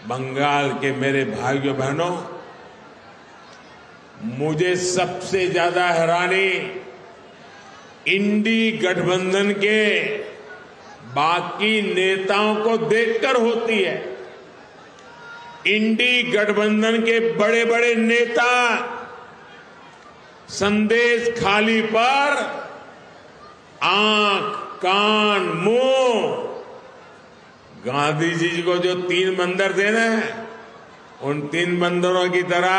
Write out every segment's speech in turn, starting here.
बंगाल के मेरे भाइयों बहनों, मुझे सबसे ज्यादा हैरानी इंडी गठबंधन के बाकी नेताओं को देखकर होती है। इंडी गठबंधन के बड़े बड़े नेता संदेश खाली पर आंख, कान, मुंह, गांधी जी को जो 3 बंदर थे ना, उन 3 बंदरों की तरह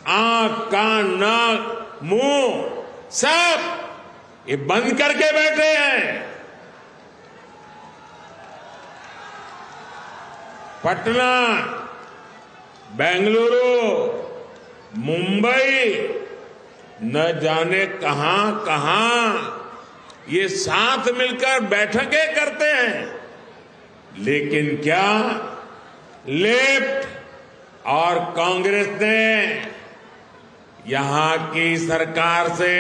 आंख, कान, नाक, मुंह सब ये बंद करके बैठे हैं। पटना, बेंगलुरु, मुंबई, न जाने कहां कहां ये साथ मिलकर बैठकें करते हैं। लेकिन क्या लेफ्ट और कांग्रेस ने यहां की सरकार से,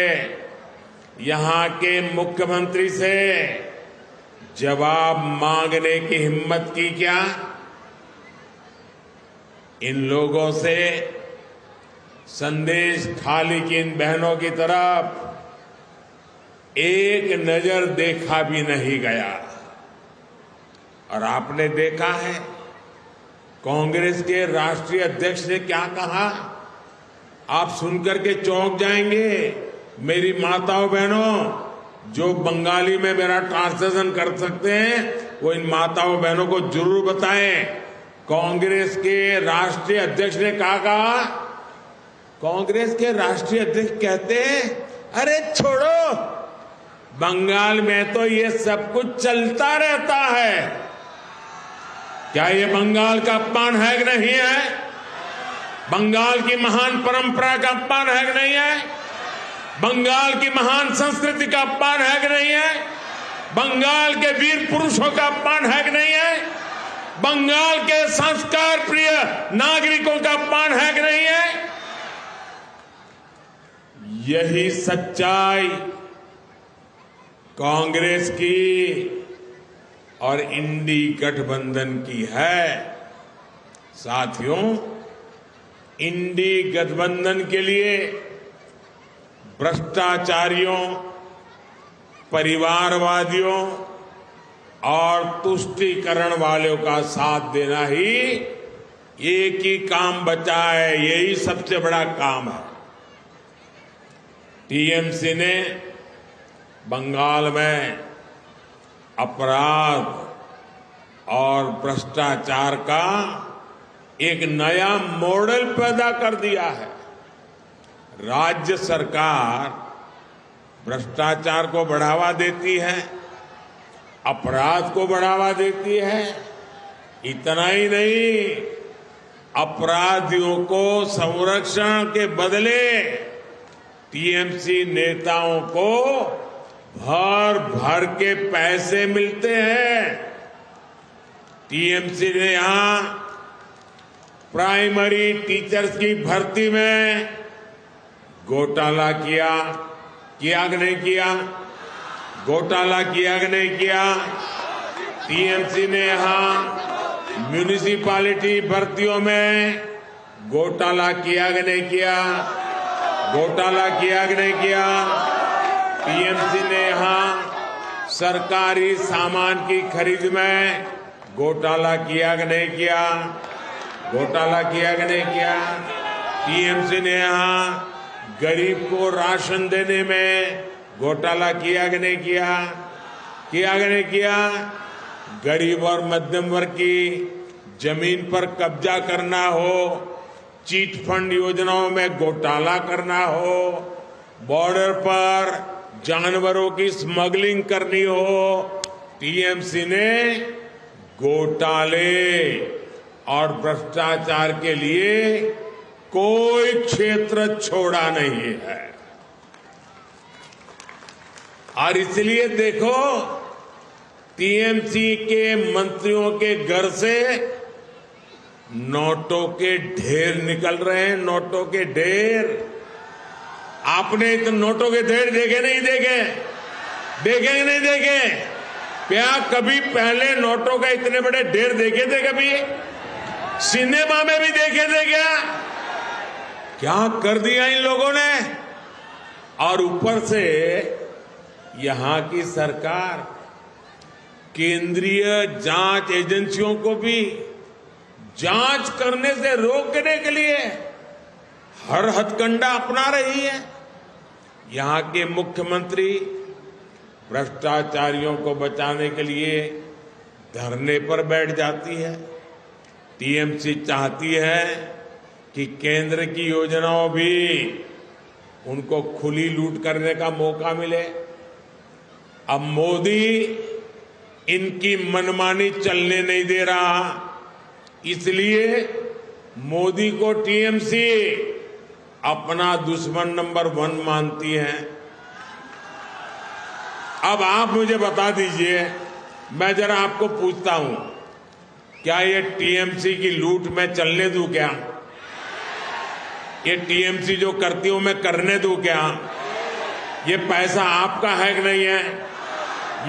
यहां के मुख्यमंत्री से जवाब मांगने की हिम्मत की क्या? इन लोगों से संदेश खाली की इन बहनों की तरफ एक नजर देखा भी नहीं गया। और आपने देखा है कांग्रेस के राष्ट्रीय अध्यक्ष ने क्या कहा, आप सुनकर के चौंक जाएंगे। मेरी माताओं बहनों, जो बंगाली में मेरा ट्रांसलेशन कर सकते हैं वो इन माताओं बहनों को जरूर बताएं। कांग्रेस के राष्ट्रीय अध्यक्ष ने कहा, कांग्रेस के राष्ट्रीय अध्यक्ष कहते हैं, अरे छोड़ो, बंगाल में तो ये सब कुछ चलता रहता है। क्या ये बंगाल का अपमान है कि नहीं है? बंगाल की महान परंपरा का अपमान है कि नहीं है? बंगाल की महान संस्कृति का अपमान है कि नहीं है? बंगाल के वीर पुरुषों का अपमान है कि नहीं है? बंगाल के संस्कार प्रिय नागरिकों का अपमान है कि नहीं है? यही सच्चाई कांग्रेस की और इंडी गठबंधन की है। साथियों, इंडी गठबंधन के लिए भ्रष्टाचारियों, परिवारवादियों और तुष्टीकरण वालों का साथ देना ही एक ही काम बचा है। यही सबसे बड़ा काम है। टीएमसी ने बंगाल में अपराध और भ्रष्टाचार का एक नया मॉडल पैदा कर दिया है। राज्य सरकार भ्रष्टाचार को बढ़ावा देती है, अपराध को बढ़ावा देती है। इतना ही नहीं, अपराधियों को संरक्षण के बदले टीएमसी नेताओं को भर भर के पैसे मिलते हैं। टीएमसी ने यहां प्राइमरी टीचर्स की भर्ती में घोटाला किया कि नहीं किया? घोटाला किया कि नहीं किया? टीएमसी ने यहां म्यूनिसिपैलिटी भर्तियों में घोटाला किया कि नहीं किया? घोटाला किया कि नहीं किया? टीएमसी ने यहां सरकारी सामान की खरीद में घोटाला किया कि नहीं किया? घोटाला किया कि नहीं किया? टीएमसी ने यहां गरीब को राशन देने में घोटाला किया कि नहीं किया? किया कि नहीं किया? गरीब और मध्यम वर्ग की जमीन पर कब्जा करना हो, चीट फंड योजनाओं में घोटाला करना हो, बॉर्डर पर जानवरों की स्मगलिंग करनी हो, टीएमसी ने घोटाले और भ्रष्टाचार के लिए कोई क्षेत्र छोड़ा नहीं है। और इसलिए देखो, टीएमसी के मंत्रियों के घर से नोटों के ढेर निकल रहे हैं। नोटों के ढेर, आपने तो नोटों के ढेर देखे नहीं देखे? देखे कि नहीं देखे? क्या कभी पहले नोटों का इतने बड़े ढेर देखे थे? कभी सिनेमा में भी देखे थे क्या? क्या कर दिया इन लोगों ने। और ऊपर से यहां की सरकार केंद्रीय जांच एजेंसियों को भी जांच करने से रोकने के लिए हर हथकंडा अपना रही है। यहां के मुख्यमंत्री भ्रष्टाचारियों को बचाने के लिए धरने पर बैठ जाती है। टीएमसी चाहती है कि केंद्र की योजनाओं भी उनको खुली लूट करने का मौका मिले। अब मोदी इनकी मनमानी चलने नहीं दे रहा, इसलिए मोदी को टीएमसी अपना दुश्मन नंबर 1 मानती है। अब आप मुझे बता दीजिए, मैं जरा आपको पूछता हूं, क्या ये टीएमसी की लूट मैं चलने दूं क्या? ये टीएमसी जो करती हूं मैं करने दूं क्या? ये पैसा आपका है कि नहीं है?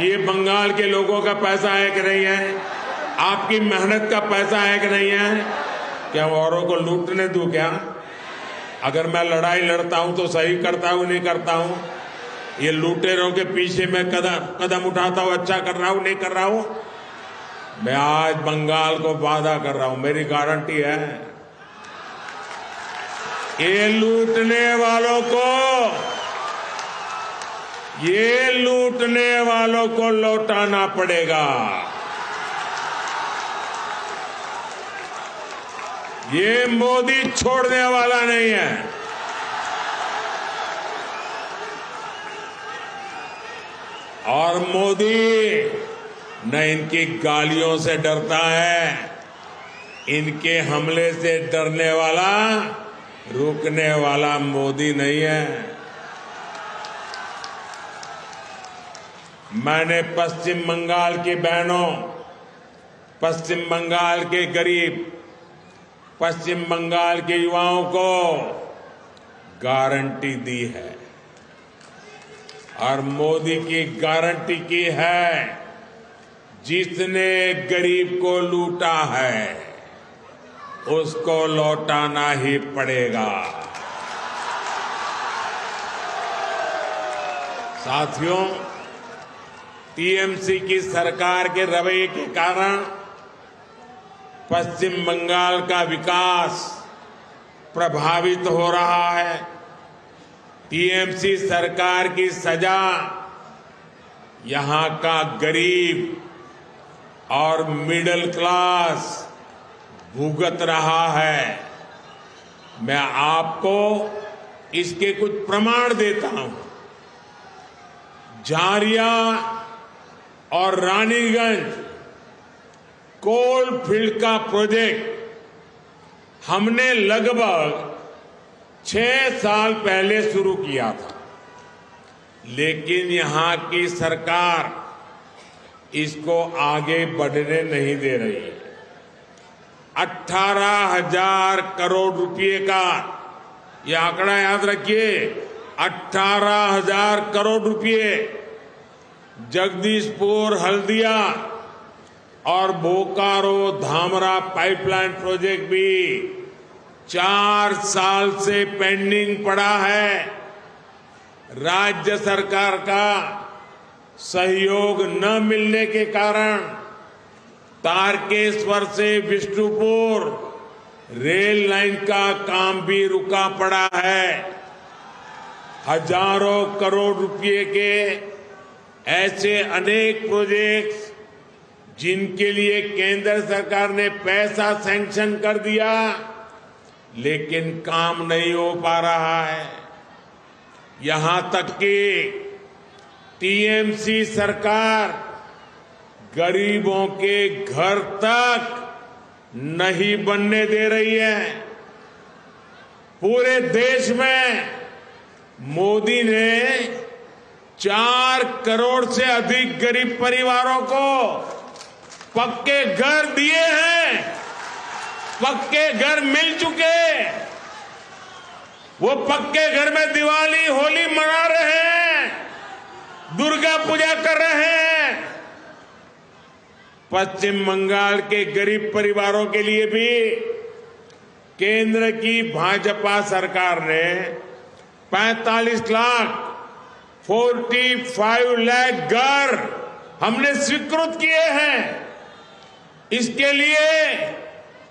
ये बंगाल के लोगों का पैसा है कि नहीं है? आपकी मेहनत का पैसा है कि नहीं है? क्या औरों को लूटने दूं क्या? अगर मैं लड़ाई लड़ता हूं तो सही करता हूं, नहीं करता हूं? ये लुटेरों के पीछे मैं कदम उठाता हूं, अच्छा कर रहा हूं, नहीं कर रहा हूं? मैं आज बंगाल को वादा कर रहा हूं, मेरी गारंटी है, ये लूटने वालों को लौटाना पड़ेगा। ये मोदी छोड़ने वाला नहीं है। और मोदी न इनकी गालियों से डरता है, इनके हमले से डरने वाला, रुकने वाला मोदी नहीं है। मैंने पश्चिम बंगाल की बहनों, पश्चिम बंगाल के गरीब, पश्चिम बंगाल के युवाओं को गारंटी दी है और मोदी की गारंटी की है, जिसने गरीब को लूटा है उसको लौटाना ही पड़ेगा। साथियों, टीएमसी की सरकार के रवैये के कारण पश्चिम बंगाल का विकास प्रभावित हो रहा है। टीएमसी सरकार की सजा यहां का गरीब और मिडिल क्लास भुगत रहा है। मैं आपको इसके कुछ प्रमाण देता हूं। झारिया और रानीगंज कोल फील्ड का प्रोजेक्ट हमने लगभग 6 साल पहले शुरू किया था, लेकिन यहां की सरकार इसको आगे बढ़ने नहीं दे रही है। 18,000 करोड़ रुपए का यह आंकड़ा याद रखिए, 18,000 करोड़ रुपए जगदीशपुर, हल्दिया और बोकारो धामरा पाइपलाइन प्रोजेक्ट भी 4 साल से पेंडिंग पड़ा है। राज्य सरकार का सहयोग न मिलने के कारण तारकेश्वर से विष्णुपुर रेल लाइन का काम भी रुका पड़ा है। हजारों करोड़ रुपए के ऐसे अनेक प्रोजेक्ट्स जिनके लिए केंद्र सरकार ने पैसा सैंक्शन कर दिया, लेकिन काम नहीं हो पा रहा है। यहां तक कि टीएमसी सरकार गरीबों के घर तक नहीं बनने दे रही है। पूरे देश में मोदी ने 4 करोड़ से अधिक गरीब परिवारों को पक्के घर दिए हैं, पक्के घर मिल चुके। वो पक्के घर में दिवाली, होली मना रहे हैं, दुर्गा पूजा कर रहे हैं। पश्चिम बंगाल के गरीब परिवारों के लिए भी केंद्र की भाजपा सरकार ने 45 लाख 45 लाख घर हमने स्वीकृत किए हैं। इसके लिए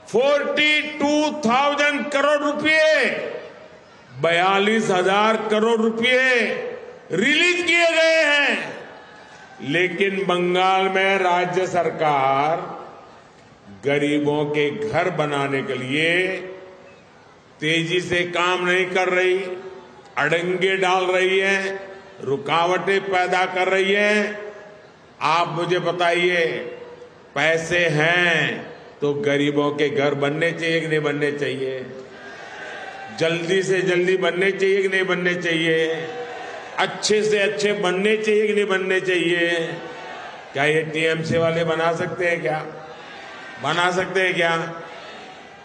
42,000 करोड़ रुपए 42,000 करोड़ रुपए रिलीज किए गए हैं। लेकिन बंगाल में राज्य सरकार गरीबों के घर बनाने के लिए तेजी से काम नहीं कर रही, अड़ंगे डाल रही है, रुकावटें पैदा कर रही है। आप मुझे बताइए, पैसे हैं तो गरीबों के घर बनने चाहिए कि नहीं बनने चाहिए? जल्दी से जल्दी बनने चाहिए कि नहीं बनने चाहिए? अच्छे से अच्छे बनने चाहिए कि नहीं बनने चाहिए? क्या ये टीएमसी वाले बना सकते हैं क्या? बना सकते हैं क्या?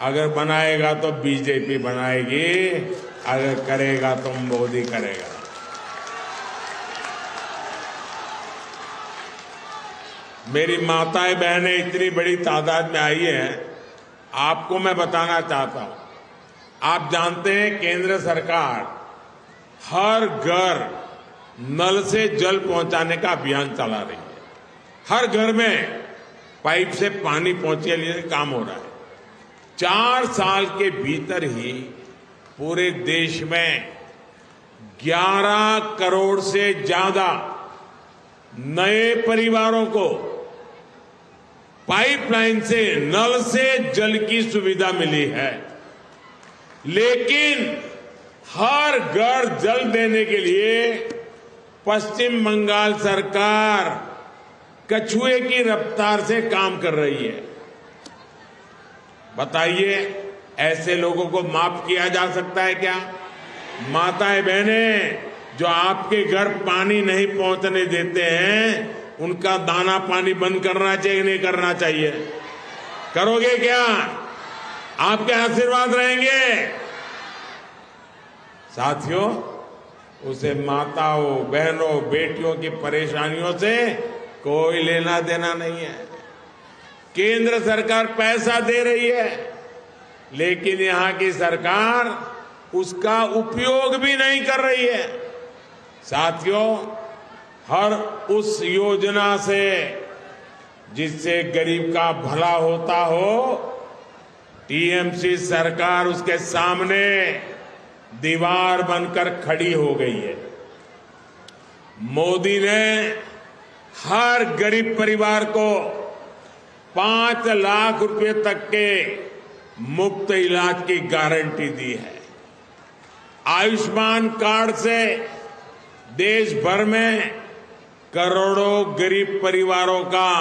अगर बनाएगा तो बीजेपी बनाएगी, अगर करेगा तो मोदी करेगा। मेरी माताएं बहनें इतनी बड़ी तादाद में आई हैं, आपको मैं बताना चाहता हूं। आप जानते हैं केंद्र सरकार हर घर नल से जल पहुंचाने का अभियान चला रही है। हर घर में पाइप से पानी पहुंचे लिए काम हो रहा है। 4 साल के भीतर ही पूरे देश में 11 करोड़ से ज्यादा नए परिवारों को पाइपलाइन से नल से जल की सुविधा मिली है। लेकिन हर घर जल देने के लिए पश्चिम बंगाल सरकार कछुए की रफ्तार से काम कर रही है। बताइए, ऐसे लोगों को माफ किया जा सकता है क्या? माताएं बहनें जो आपके घर पानी नहीं पहुंचने देते हैं, उनका दाना पानी बंद करना चाहिए नहीं करना चाहिए? करोगे क्या? आपके आशीर्वाद रहेंगे। साथियों, उसे माताओं बहनों बेटियों की परेशानियों से कोई लेना देना नहीं है। केंद्र सरकार पैसा दे रही है, लेकिन यहां की सरकार उसका उपयोग भी नहीं कर रही है। साथियों, हर उस योजना से जिससे गरीब का भला होता हो, टीएमसी सरकार उसके सामने दीवार बनकर खड़ी हो गई है। मोदी ने हर गरीब परिवार को 5 लाख रुपए तक के मुफ्त इलाज की गारंटी दी है। आयुष्मान कार्ड से देश भर में करोड़ों गरीब परिवारों का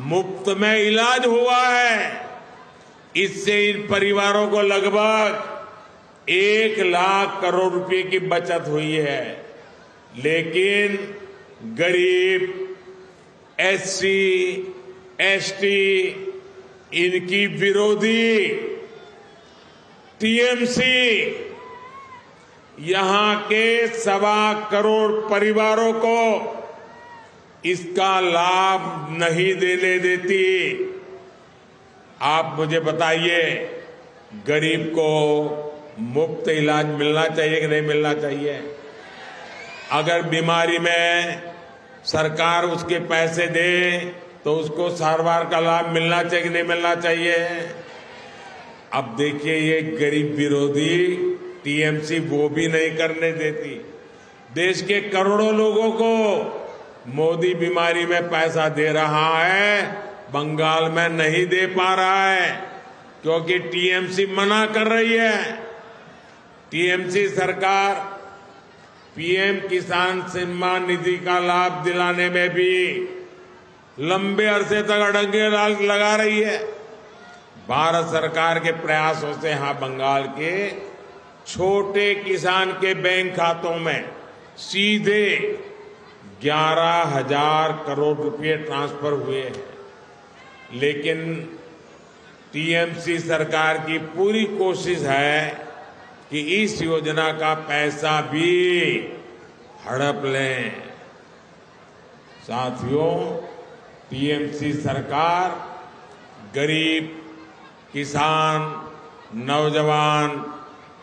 मुफ्त में इलाज हुआ है। इससे इन परिवारों को लगभग 1 लाख करोड़ रुपए की बचत हुई है। लेकिन गरीब, एससी, एसटी, इनकी विरोधी टीएमसी यहां के 1.25 करोड़ परिवारों को इसका लाभ नहीं देने देती। आप मुझे बताइए, गरीब को मुफ्त इलाज मिलना चाहिए कि नहीं मिलना चाहिए? अगर बीमारी में सरकार उसके पैसे दे तो उसको सारवार का लाभ मिलना चाहिए कि नहीं मिलना चाहिए? अब देखिए, ये गरीब विरोधी टीएमसी वो भी नहीं करने देती। देश के करोड़ों लोगों को मोदी बीमारी में पैसा दे रहा है, बंगाल में नहीं दे पा रहा है क्योंकि टीएमसी मना कर रही है। टीएमसी सरकार पीएम किसान सम्मान निधि का लाभ दिलाने में भी लंबे अरसे तक अड़ंगे लगा रही है। भारत सरकार के प्रयासों से यहां बंगाल के छोटे किसान के बैंक खातों में सीधे 11,000 करोड़ रुपए ट्रांसफर हुए हैं। लेकिन टीएमसी सरकार की पूरी कोशिश है कि इस योजना का पैसा भी हड़प लें। साथियों, टीएमसी सरकार गरीब, किसान, नौजवान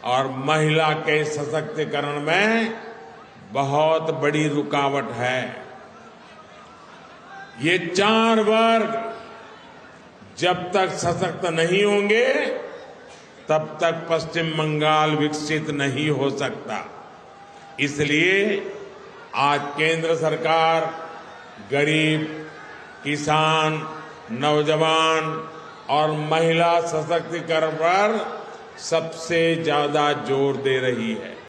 और महिला के सशक्तिकरण में बहुत बड़ी रुकावट है। ये 4 वर्ग जब तक सशक्त नहीं होंगे तब तक पश्चिम बंगाल विकसित नहीं हो सकता। इसलिए आज केंद्र सरकार गरीब, किसान, नौजवान और महिला सशक्तिकरण पर सबसे ज्यादा जोर दे रही है।